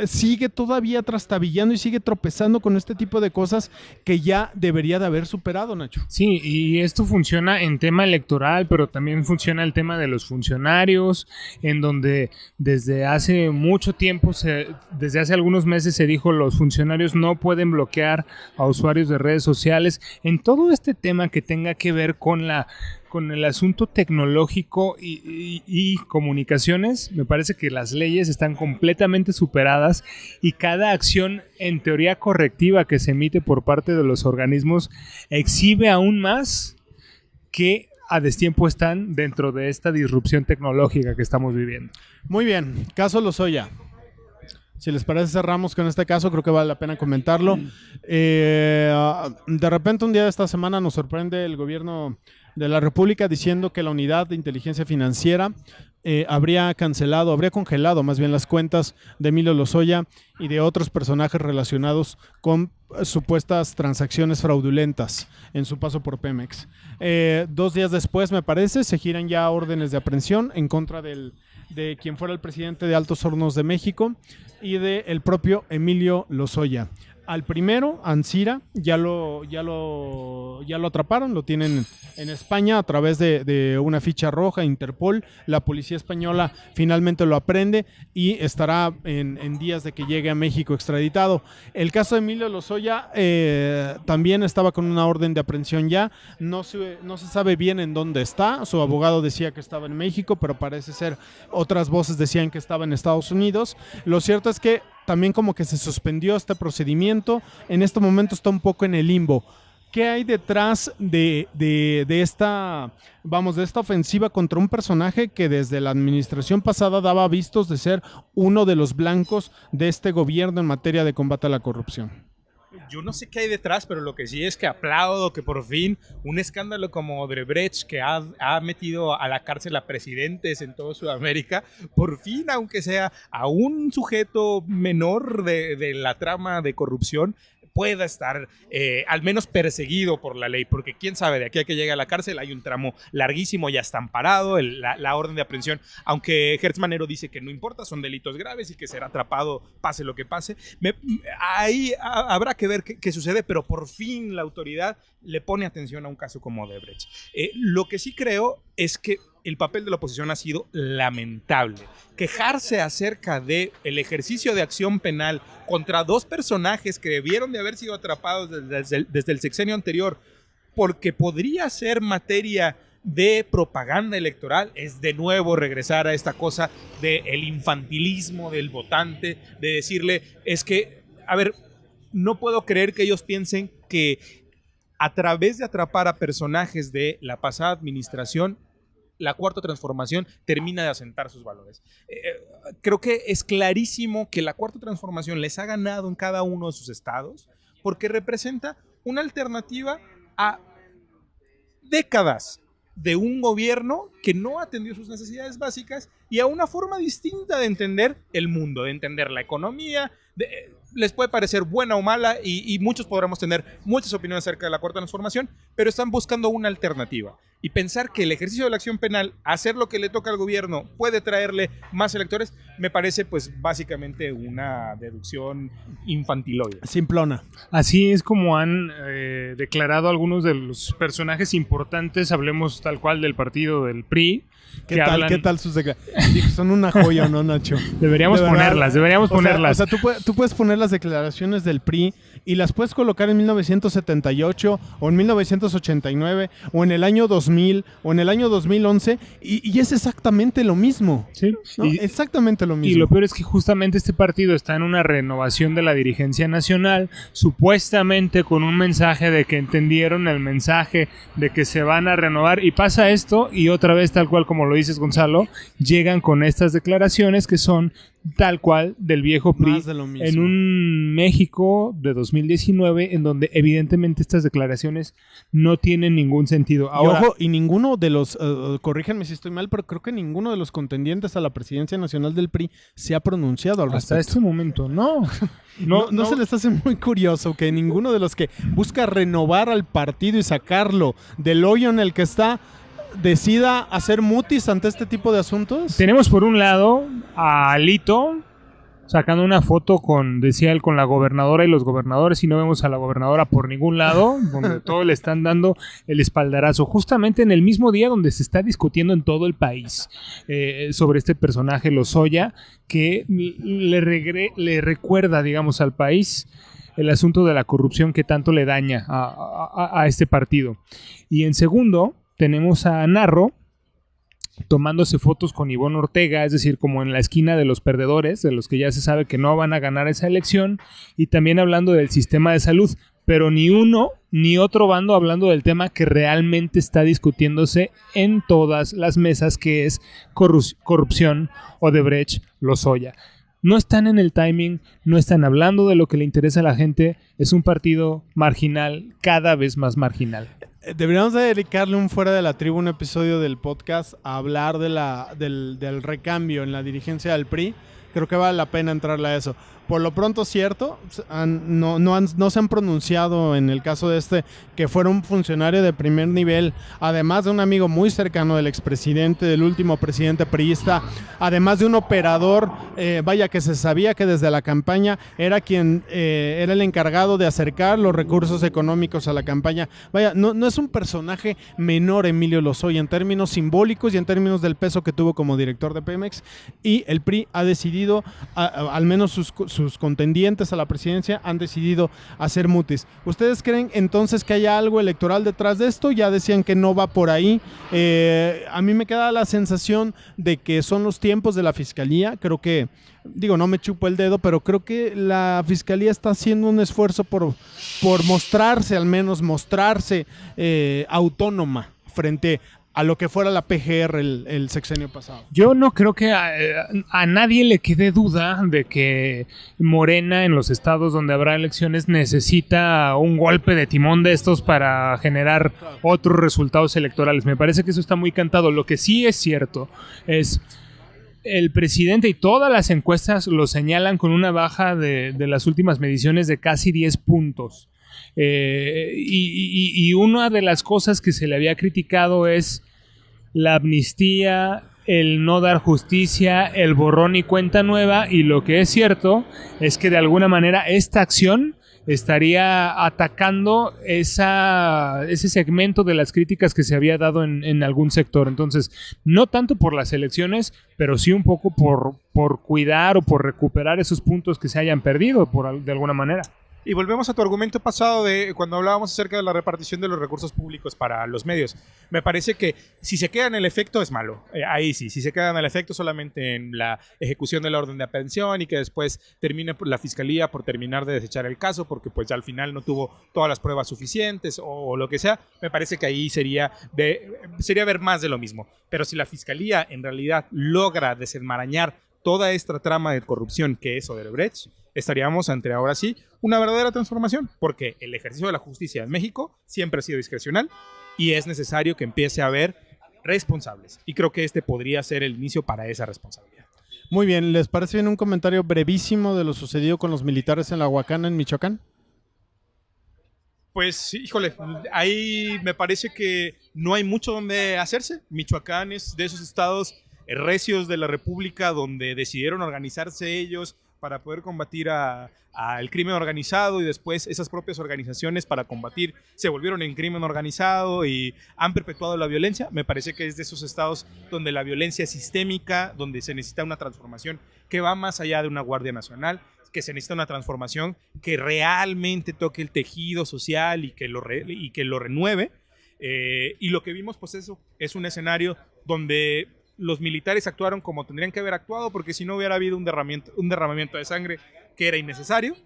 sigue todavía trastabillando y sigue tropezando con este tipo de cosas que ya debería de haber superado, Nacho. Sí, y esto funciona en tema electoral, pero también funciona el tema de los funcionarios, en donde desde hace mucho tiempo, desde hace algunos meses se dijo los funcionarios no pueden bloquear a usuarios de redes sociales. En todo este tema que tenga que ver con el asunto tecnológico y comunicaciones, me parece que las leyes están completamente superadas y cada acción en teoría correctiva que se emite por parte de los organismos exhibe aún más que a destiempo están dentro de esta disrupción tecnológica que estamos viviendo. Muy bien, caso Lozoya. Si les parece, cerramos con este caso, creo que vale la pena comentarlo. De repente, un día de esta semana nos sorprende el gobierno de la República diciendo que la Unidad de Inteligencia Financiera habría congelado más bien las cuentas de Emilio Lozoya y de otros personajes relacionados con supuestas transacciones fraudulentas en su paso por Pemex. 2 días después, me parece, se giran ya órdenes de aprehensión en contra de quien fuera el presidente de Altos Hornos de México y del propio Emilio Lozoya. Al primero, Ancira, ya lo atraparon, lo tienen en España a través de una ficha roja, Interpol. La policía española finalmente lo aprende y estará en días de que llegue a México extraditado. El caso de Emilio Lozoya también estaba con una orden de aprehensión ya. No se sabe bien en dónde está. Su abogado decía que estaba en México, pero parece ser otras voces decían que estaba en Estados Unidos. Lo cierto es que también como que se suspendió este procedimiento. En este momento está un poco en el limbo. ¿Qué hay detrás de esta ofensiva contra un personaje que desde la administración pasada daba vistos de ser uno de los blancos de este gobierno en materia de combate a la corrupción? Yo no sé qué hay detrás, pero lo que sí es que aplaudo que por fin un escándalo como Odebrecht, que ha metido a la cárcel a presidentes en toda Sudamérica, por fin, aunque sea a un sujeto menor de la trama de corrupción, pueda estar al menos perseguido por la ley, porque quién sabe, de aquí a que llegue a la cárcel hay un tramo larguísimo, ya está amparado, la orden de aprehensión, aunque Hertz Manero dice que no importa, son delitos graves y que será atrapado pase lo que pase. Ahí habrá que ver qué sucede, pero por fin la autoridad le pone atención a un caso como Odebrecht. Lo que sí creo es que el papel de la oposición ha sido lamentable. Quejarse acerca del ejercicio de acción penal contra 2 personajes que debieron de haber sido atrapados desde el sexenio anterior porque podría ser materia de propaganda electoral es de nuevo regresar a esta cosa del infantilismo del votante, de decirle, es que, a ver, no puedo creer que ellos piensen que a través de atrapar a personajes de la pasada administración la Cuarta Transformación termina de asentar sus valores. Creo que es clarísimo que la Cuarta Transformación les ha ganado en cada uno de sus estados porque representa una alternativa a décadas de un gobierno que no atendió sus necesidades básicas y a una forma distinta de entender el mundo, de entender la economía. Les puede parecer buena o mala y muchos podremos tener muchas opiniones acerca de la Cuarta Transformación, pero están buscando una alternativa. Y pensar que el ejercicio de la acción penal, hacer lo que le toca al gobierno, puede traerle más electores, me parece pues básicamente una deducción infantiloide. Simplona. Así es como han declarado algunos de los personajes importantes, hablemos tal cual del partido del PRI. ¿Qué tal sus declaraciones? Son una joya, ¿no, Nacho? Deberíamos ponerlas. O sea, tú puedes poner las declaraciones del PRI y las puedes colocar en 1978 o en 1989 o en el año 2000 o en el año 2011 y es exactamente lo mismo. Sí. ¿No? Exactamente lo mismo. Y lo peor es que justamente este partido está en una renovación de la dirigencia nacional, supuestamente con un mensaje de que entendieron el mensaje de que se van a renovar y pasa esto y otra vez tal cual como lo dices, Gonzalo, llegan con estas declaraciones que son tal cual del viejo PRI en un México de 2019 en donde evidentemente estas declaraciones no tienen ningún sentido. Ahora, y ojo, y ninguno de los, corríjanme si estoy mal, pero creo que ninguno de los contendientes a la presidencia nacional del PRI se ha pronunciado al respecto. Hasta este momento, no. No se les hace muy curioso que ninguno de los que busca renovar al partido y sacarlo del hoyo en el que está decida hacer mutis ante este tipo de asuntos. Tenemos por un lado a Alito sacando una foto decía él, con la gobernadora y los gobernadores y no vemos a la gobernadora por ningún lado, donde todos le están dando el espaldarazo, justamente en el mismo día donde se está discutiendo en todo el país sobre este personaje Lozoya, que le recuerda, digamos, al país el asunto de la corrupción que tanto le daña a este partido. Y en segundo tenemos a Narro tomándose fotos con Ivonne Ortega, es decir, como en la esquina de los perdedores, de los que ya se sabe que no van a ganar esa elección, y también hablando del sistema de salud, pero ni uno ni otro bando hablando del tema que realmente está discutiéndose en todas las mesas, que es corrupción, Odebrecht, Lozoya. No están en el timing, no están hablando de lo que le interesa a la gente, es un partido marginal, cada vez más marginal. Deberíamos de dedicarle un fuera de la tribu, un episodio del podcast a hablar del recambio en la dirigencia del PRI. Creo que vale la pena entrarle a eso. Por lo pronto, cierto, no se han pronunciado en el caso de que fuera un funcionario de primer nivel, además de un amigo muy cercano del expresidente, del último presidente priista, además de un operador, que se sabía que desde la campaña era quien era el encargado de acercar los recursos económicos a la campaña. No es un personaje menor Emilio Lozoya en términos simbólicos y en términos del peso que tuvo como director de Pemex, y el PRI ha decidido, al menos sus contendientes a la presidencia han decidido hacer mutis. ¿Ustedes creen entonces que haya algo electoral detrás de esto? Ya decían que no va por ahí. A mí me queda la sensación de que son los tiempos de la fiscalía. Creo que, no me chupo el dedo, pero creo que la fiscalía está haciendo un esfuerzo por mostrarse, al menos mostrarse autónoma frente a lo que fuera la PGR el sexenio pasado. Yo no creo que a nadie le quede duda de que Morena en los estados donde habrá elecciones necesita un golpe de timón de estos para generar otros resultados electorales. Me parece que eso está muy cantado. Lo que sí es cierto es el presidente, y todas las encuestas lo señalan con una baja de las últimas mediciones de casi 10 puntos. Y una de las cosas que se le había criticado es la amnistía, el no dar justicia, el borrón y cuenta nueva, y lo que es cierto es que de alguna manera esta acción estaría atacando ese segmento de las críticas que se había dado en algún sector. Entonces, no tanto por las elecciones, pero sí un poco por cuidar o por recuperar esos puntos que se hayan perdido de alguna manera. Y volvemos a tu argumento pasado de cuando hablábamos acerca de la repartición de los recursos públicos para los medios. Me parece que si se queda en el efecto es malo. Ahí sí, si se queda en el efecto solamente en la ejecución de la orden de aprehensión y que después termine la fiscalía por terminar de desechar el caso porque pues ya al final no tuvo todas las pruebas suficientes o lo que sea, me parece que ahí sería ver más de lo mismo. Pero si la fiscalía en realidad logra desenmarañar toda esta trama de corrupción que es Odebrecht, estaríamos ante, ahora sí, una verdadera transformación, porque el ejercicio de la justicia en México siempre ha sido discrecional y es necesario que empiece a haber responsables. Y creo que este podría ser el inicio para esa responsabilidad. Muy bien, ¿les parece bien un comentario brevísimo de lo sucedido con los militares en la Huacana, en Michoacán? Pues, híjole, ahí me parece que no hay mucho donde hacerse. Michoacán es de esos estados recios de la República donde decidieron organizarse ellos para poder combatir al crimen organizado, y después esas propias organizaciones para combatir se volvieron en crimen organizado y han perpetuado la violencia. Me parece que es de esos estados donde la violencia es sistémica, donde se necesita una transformación que va más allá de una Guardia Nacional, que se necesita una transformación que realmente toque el tejido social y que lo renueve. Y lo que vimos, pues eso, es un escenario donde los militares actuaron como tendrían que haber actuado, porque si no hubiera habido un derramamiento de sangre que era innecesario.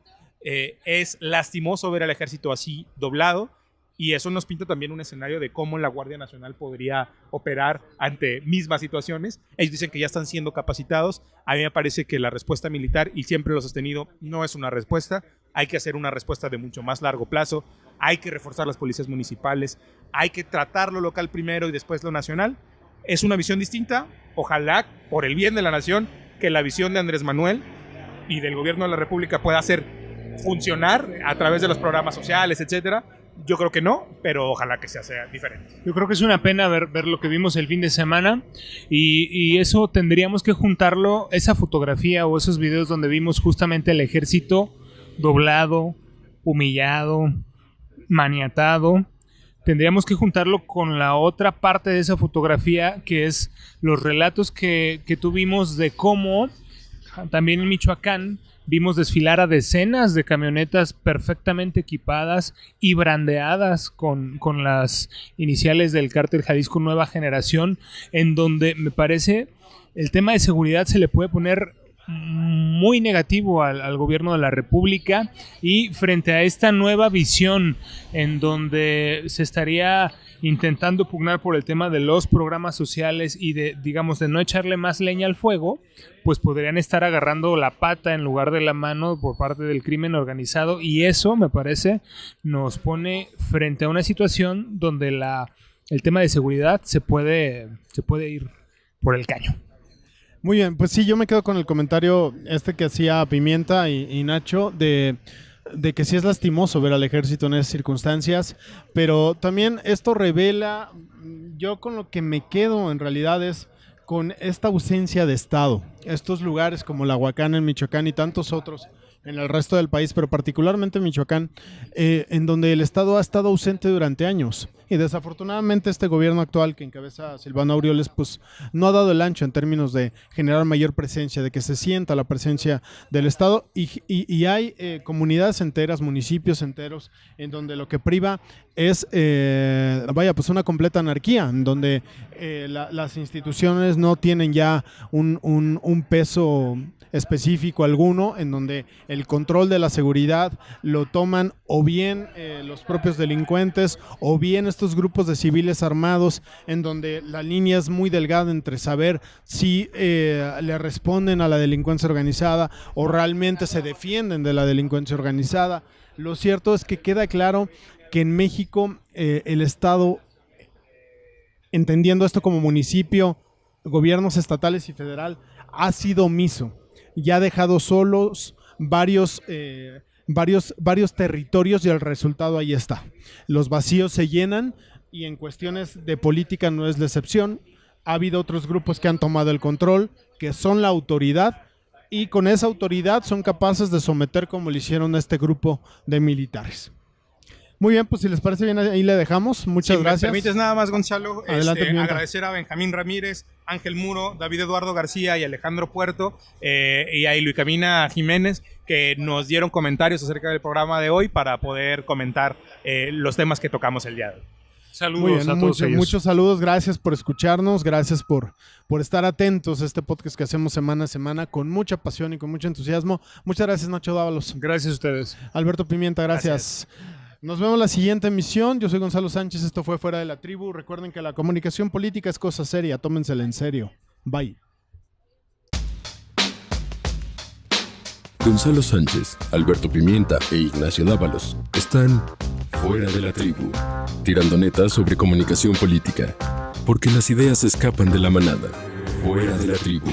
Es lastimoso ver al ejército así doblado, y eso nos pinta también un escenario de cómo la Guardia Nacional podría operar ante mismas situaciones. Ellos dicen que ya están siendo capacitados. A mí me parece que la respuesta militar, y siempre lo he sostenido, no es una respuesta. Hay que hacer una respuesta de mucho más largo plazo. Hay que reforzar las policías municipales. Hay que tratar lo local primero y después lo nacional. Es una visión distinta. Ojalá, por el bien de la nación, que la visión de Andrés Manuel y del gobierno de la República pueda hacer funcionar a través de los programas sociales, etcétera. Yo creo que no, pero ojalá que sea diferente. Yo creo que es una pena ver lo que vimos el fin de semana, y eso tendríamos que juntarlo, esa fotografía o esos videos donde vimos justamente el ejército doblado, humillado, maniatado. Tendríamos que juntarlo con la otra parte de esa fotografía, que es los relatos que tuvimos de cómo también en Michoacán vimos desfilar a decenas de camionetas perfectamente equipadas y brandeadas con las iniciales del cártel Jalisco Nueva Generación, en donde me parece el tema de seguridad se le puede poner muy negativo al gobierno de la República, y frente a esta nueva visión en donde se estaría intentando pugnar por el tema de los programas sociales y de no echarle más leña al fuego, pues podrían estar agarrando la pata en lugar de la mano por parte del crimen organizado, y eso, me parece, nos pone frente a una situación donde el tema de seguridad se puede ir por el caño. Muy bien, pues sí, yo me quedo con el comentario que hacía Pimienta y Nacho de que sí es lastimoso ver al ejército en esas circunstancias, pero también esto revela, yo con lo que me quedo en realidad es con esta ausencia de Estado. Estos lugares como la Huacana en Michoacán y tantos otros en el resto del país, pero particularmente en Michoacán, en donde el Estado ha estado ausente durante años. Y desafortunadamente este gobierno actual que encabeza Silvano Aureoles, pues no ha dado el ancho en términos de generar mayor presencia, de que se sienta la presencia del Estado, y hay comunidades enteras, municipios enteros, en donde lo que priva es, pues una completa anarquía, en donde las instituciones no tienen ya un peso específico alguno, en donde el control de la seguridad lo toman o bien los propios delincuentes o bien estos grupos de civiles armados, en donde la línea es muy delgada entre saber si le responden a la delincuencia organizada o realmente se defienden de la delincuencia organizada. Lo cierto es que queda claro que en México el Estado, entendiendo esto como municipio, gobiernos estatales y federal, ha sido omiso y ha dejado solos varios territorios, y el resultado ahí está. Los vacíos se llenan, y en cuestiones de política no es la excepción. Ha habido otros grupos que han tomado el control, que son la autoridad, y con esa autoridad son capaces de someter, como lo hicieron a este grupo de militares. Muy bien, pues si les parece bien, ahí le dejamos. Muchas gracias. Si me permites nada más, Gonzalo, Adelante, agradecer a Benjamín Ramírez, Ángel Muro, David Eduardo García y Alejandro Puerto, y a Luicamina Jiménez, que nos dieron comentarios acerca del programa de hoy para poder comentar los temas que tocamos el día de hoy. Saludos. Muy bien, a todos ellos. muchos saludos, gracias por escucharnos, gracias por estar atentos a este podcast que hacemos semana a semana con mucha pasión y con mucho entusiasmo. Muchas gracias, Nacho Dávalos. Gracias a ustedes. Alberto Pimienta, gracias. Nos vemos en la siguiente emisión. Yo soy Gonzalo Sánchez, esto fue Fuera de la Tribu. Recuerden que la comunicación política es cosa seria, tómensela en serio. Bye. Gonzalo Sánchez, Alberto Pimienta e Ignacio Dávalos están Fuera de la Tribu, tirando neta sobre comunicación política, porque las ideas escapan de la manada. Fuera de la Tribu.